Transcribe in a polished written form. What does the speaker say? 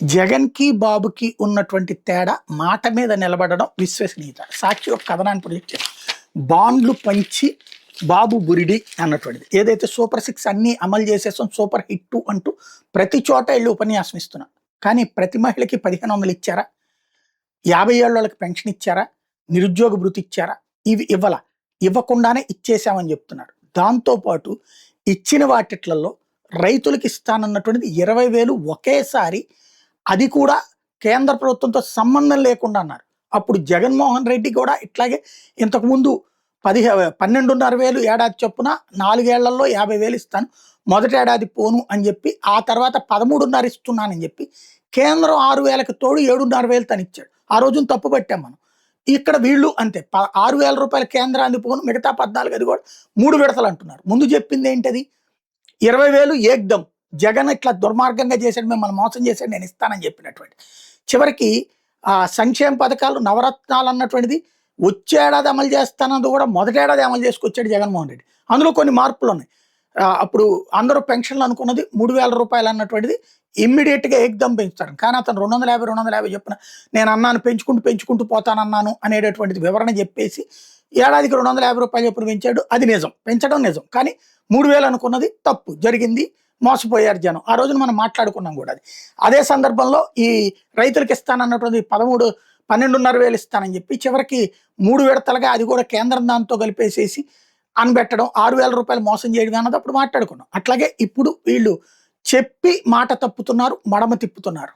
జగన్‌కి, బాబుకి ఉన్నటువంటి తేడా మాట మీద నిలబడడం, విశ్వసనీయత. సాక్షి ఒక కథనాన్ని ప్రొజెక్ట్ చేసింది. బాండ్లు పంచి బాబు బురిడి అన్నటువంటిది. ఏదైతే సూపర్ 6 అన్నీ అమలు చేసేసాం, సూపర్ హిట్ అంటూ ప్రతి చోట ఎళ్లి ఉపన్యాసం ఇస్తున్నా. కానీ ప్రతి మహిళకి 1500 ఇచ్చారా? 50 ఏళ్లోళ్ళకి పెన్షన్ ఇచ్చారా? నిరుద్యోగ భృతి ఇచ్చారా? ఇవి ఇవ్వల. ఇవ్వకుండానే ఇచ్చేసామని చెప్తున్నారు. దాంతో పాటు ఇచ్చిన వాటిట్లలో రైతులకి ఇస్తానన్నటువంటిది 20,000 ఒకేసారి, అది కూడా కేంద్ర ప్రభుత్వంతో సంబంధం లేకుండా అన్నారు. అప్పుడు జగన్మోహన్ రెడ్డి కూడా ఇట్లాగే ఇంతకుముందు 12,500 ఏడాది చొప్పున 4 ఏళ్లలో 50,000 ఇస్తాను, మొదటి ఏడాది పోను అని చెప్పి, ఆ తర్వాత 13,500 ఇస్తున్నానని చెప్పి కేంద్రం 6,000కి తోడు 7,500 తనిచ్చాడు. ఆ రోజున తప్పు పట్టాం మనం. ఇక్కడ వీళ్ళు అంతే 6,000 రూపాయలు కేంద్రానికి పోను, మిగతా 14 అది కూడా 3 విడతలు అంటున్నారు. ముందు చెప్పింది ఏంటది? 20,000 ఏక్దం. జగన్ ఇట్లా దుర్మార్గంగా చేశాడు, మిమ్మల్ని మోసం చేశాడు, నేను ఇస్తానని చెప్పినటువంటి. చివరికి సంక్షేమ పథకాలు నవరత్నాలు అన్నటువంటిది వచ్చేడాది అమలు చేస్తానది కూడా మొదటేడాది అమలు చేసుకొచ్చాడు జగన్మోహన్ రెడ్డి. అందులో కొన్ని మార్పులు ఉన్నాయి. అప్పుడు అందరూ పెన్షన్లు అనుకున్నది 3,000 రూపాయలు అన్నటువంటిది ఇమ్మీడియట్గా ఏక్దం పెంచుతారు. కానీ అతను 250 చెప్పిన, నేను అన్నాను పెంచుకుంటూ పోతానన్నాను అనేటటువంటిది వివరణ చెప్పేసి ఏడాదికి 250 రూపాయలు చొప్పున పెంచాడు. అది నిజం, పెంచడం నిజం. కానీ 3,000 అనుకున్నది తప్పు జరిగింది, మోసపోయారు జనం. ఆ రోజున మనం మాట్లాడుకున్నాం కూడా అది. అదే సందర్భంలో ఈ రైతులకు ఇస్తానన్నటువంటి 12,500 ఇస్తానని చెప్పి చివరికి 3 విడతలుగా అది కూడా కేంద్రం దాంతో కలిపేసేసి అనబెట్టడం, 6,000 రూపాయలు మోసం చేయడం అన్నది అప్పుడు మాట్లాడుకున్నాం. అట్లాగే ఇప్పుడు వీళ్ళు చెప్పి మాట తప్పుతున్నారు, మడమ తిప్పుతున్నారు.